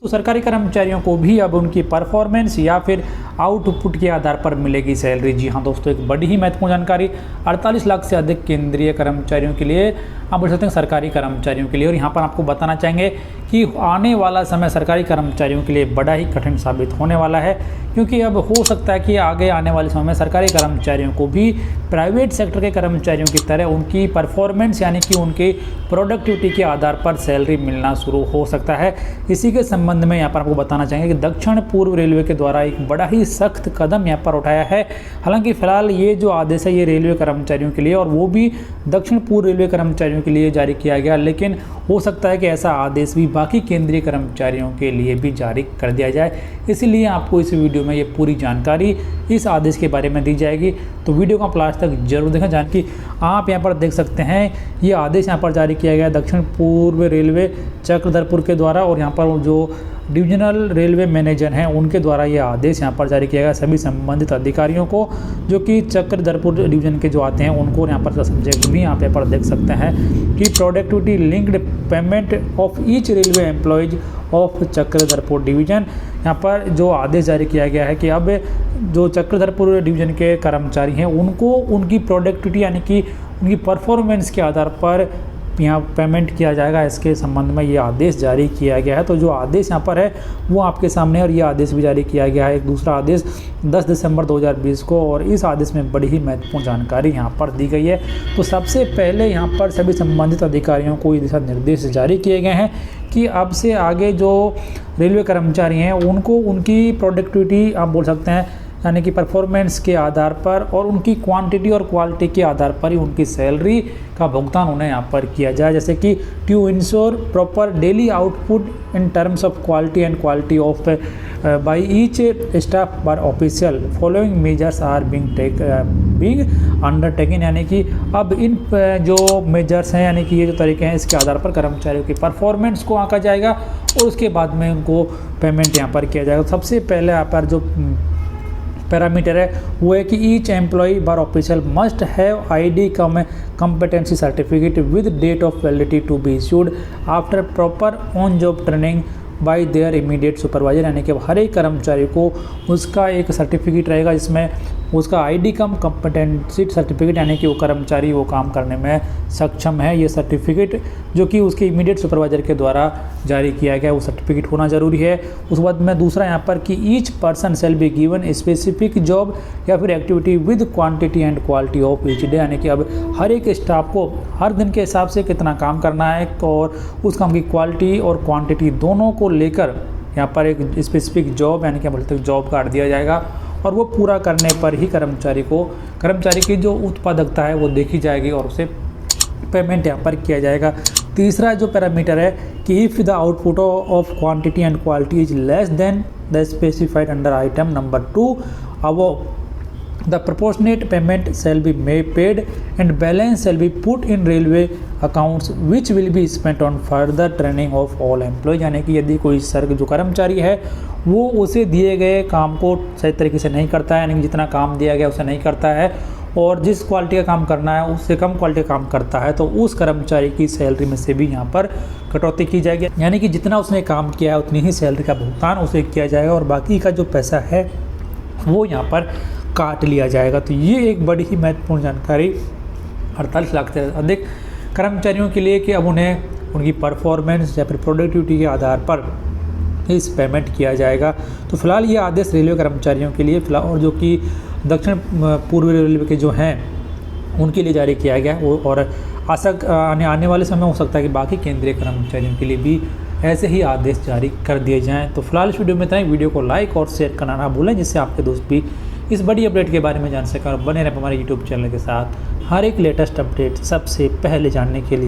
तो सरकारी कर्मचारियों को भी अब उनकी परफॉर्मेंस या फिर आउटपुट के आधार पर मिलेगी सैलरी। जी हाँ दोस्तों, एक बड़ी ही महत्वपूर्ण जानकारी 48 लाख से अधिक केंद्रीय कर्मचारियों के लिए, आप बोल सकते हैं सरकारी कर्मचारियों के लिए। और यहाँ पर आपको बताना चाहेंगे कि आने वाला समय सरकारी कर्मचारियों के लिए बड़ा ही कठिन साबित होने वाला है, क्योंकि अब हो सकता है कि आगे आने वाले समय में सरकारी कर्मचारियों को भी प्राइवेट सेक्टर के कर्मचारियों की तरह उनकी परफॉर्मेंस यानी कि उनकी प्रोडक्टिविटी के आधार पर सैलरी मिलना शुरू हो सकता है। इसी के संबंध में यहाँ पर आपको बताना चाहेंगे कि दक्षिण पूर्व रेलवे के द्वारा एक बड़ा ही सख्त कदम यहाँ पर उठाया है। हालांकि फिलहाल ये जो आदेश है ये रेलवे कर्मचारियों के लिए और वो भी दक्षिण पूर्व रेलवे कर्मचारियों के लिए जारी किया गया, लेकिन हो सकता है कि ऐसा आदेश भी बाकी केंद्रीय कर्मचारियों के लिए भी जारी कर दिया जाए। इसीलिए आपको इस वीडियो में ये पूरी जानकारी इस आदेश के बारे में दी जाएगी, तो वीडियो को आप लास्ट तक जरूर देखें। जान कि आप यहाँ पर देख सकते हैं ये आदेश यहाँ पर जारी किया गया दक्षिण पूर्व रेलवे चक्रधरपुर के द्वारा, और यहाँ पर जो डिविजनल रेलवे मैनेजर हैं उनके द्वारा ये आदेश यहाँ पर जारी किया गया सभी संबंधित अधिकारियों को, जो कि चक्रधरपुर डिवीजन के जो आते हैं उनको। यहाँ पर सब्जेक्ट भी यहाँ पर देख सकते हैं कि productivity linked payment of each railway employees of Chakradharpur division. यहाँ पर जो आदेश जारी किया गया है कि अब जो चक्रधरपुर डिवीजन के कर्मचारी हैं उनको उनकी प्रोडक्टिविटी यानी कि उनकी परफॉर्मेंस के आधार पर यहाँ पेमेंट किया जाएगा। इसके संबंध में ये आदेश जारी किया गया है। तो जो आदेश यहाँ पर है वो आपके सामने है, और ये आदेश भी जारी किया गया है एक दूसरा आदेश 10 दिसंबर 2020 को, और इस आदेश में बड़ी ही महत्वपूर्ण जानकारी यहाँ पर दी गई है। तो सबसे पहले यहाँ पर सभी संबंधित अधिकारियों को ये दिशा निर्देश जारी किए गए हैं कि अब से आगे जो रेलवे कर्मचारी हैं उनको उनकी प्रोडक्टिविटी आप बोल सकते हैं यानी कि परफॉर्मेंस के आधार पर और उनकी क्वांटिटी और क्वालिटी के आधार पर ही उनकी सैलरी का भुगतान उन्हें यहाँ पर किया जाए। जैसे कि to ensure proper daily output in terms of quality and quality of by each staff bar official following measures are being undertaken. यानी कि अब इन जो मेजर्स हैं यानी कि ये जो तरीके हैं इसके आधार पर कर्मचारियों की परफॉर्मेंस को आंका जाएगा और उसके बाद में उनको पेमेंट यहाँ पर किया जाएगा। सबसे पहले यहाँ पर जो पैरामीटर है वो है कि each employee bar official must have ID competency certificate with date of validity to be issued after proper on job training by their immediate supervisor. यानी कि हर एक कर्मचारी को उसका एक सर्टिफिकेट रहेगा जिसमें उसका ID कॉम्पिटेंसी सर्टिफिकेट यानी कि वो कर्मचारी वो काम करने में सक्षम है। ये सर्टिफिकेट जो कि उसके इमीडिएट सुपरवाइजर के द्वारा जारी किया गया वो सर्टिफिकेट होना जरूरी है। उस बाद में दूसरा यहाँ पर कि each person shall be given specific job या फिर activity with quantity and quality of each day. यानी कि अब हर एक स्टाफ को हर दिन के हिसाब से कितना काम करना है और उस काम की क्वालिटी और क्वांटिटी दोनों को लेकर यहाँ पर एक स्पेसिफिक जॉब यानी कि बोलते हैं जॉब कार्ड दिया जाएगा, और वो पूरा करने पर ही कर्मचारी की जो उत्पादकता है वो देखी जाएगी और उसे पेमेंट यहाँ पर किया जाएगा। तीसरा जो पैरामीटर है कि if the output of quantity and quality is less than the specified under item number 2 above the proportionate payment shall be paid and balance shall be put in railway accounts which will be spent on further training of all employees। यानी कि यदि कोई जो कर्मचारी है वो उसे दिए गए काम को सही तरीके से नहीं करता है, यानी कि जितना काम दिया गया उसे नहीं करता है और जिस क्वालिटी का काम करना है उससे कम क्वालिटी का काम करता है, तो उस कर्मचारी की सैलरी में से भी यहाँ पर कटौती की जाएगी। यानी कि जितना उसने काम किया है उतनी ही सैलरी का भुगतान उसे किया जाएगा और बाकी का जो पैसा है वो यहाँ पर काट लिया जाएगा। तो ये एक बड़ी ही महत्वपूर्ण जानकारी 48 लाख से अधिक कर्मचारियों के लिए कि अब उन्हें उनकी परफॉर्मेंस या फिर प्रोडक्टिविटी के आधार पर इस पेमेंट किया जाएगा। तो फिलहाल ये आदेश रेलवे कर्मचारियों के लिए फिलहाल और जो कि दक्षिण पूर्व रेलवे के जो हैं उनके लिए जारी किया गया वो, और आने वाले समय हो सकता है कि बाकी केंद्रीय कर्मचारियों के लिए भी ऐसे ही आदेश जारी कर दिए जाएँ। तो फिलहाल इस वीडियो में इतना ही। वीडियो को लाइक और शेयर करना ना भूलें जिससे आपके दोस्त भी इस बड़ी अपडेट के बारे में जान सकें और बने रहें हमारे यूट्यूब चैनल के साथ हर एक लेटेस्ट अपडेट सबसे पहले जानने के लिए।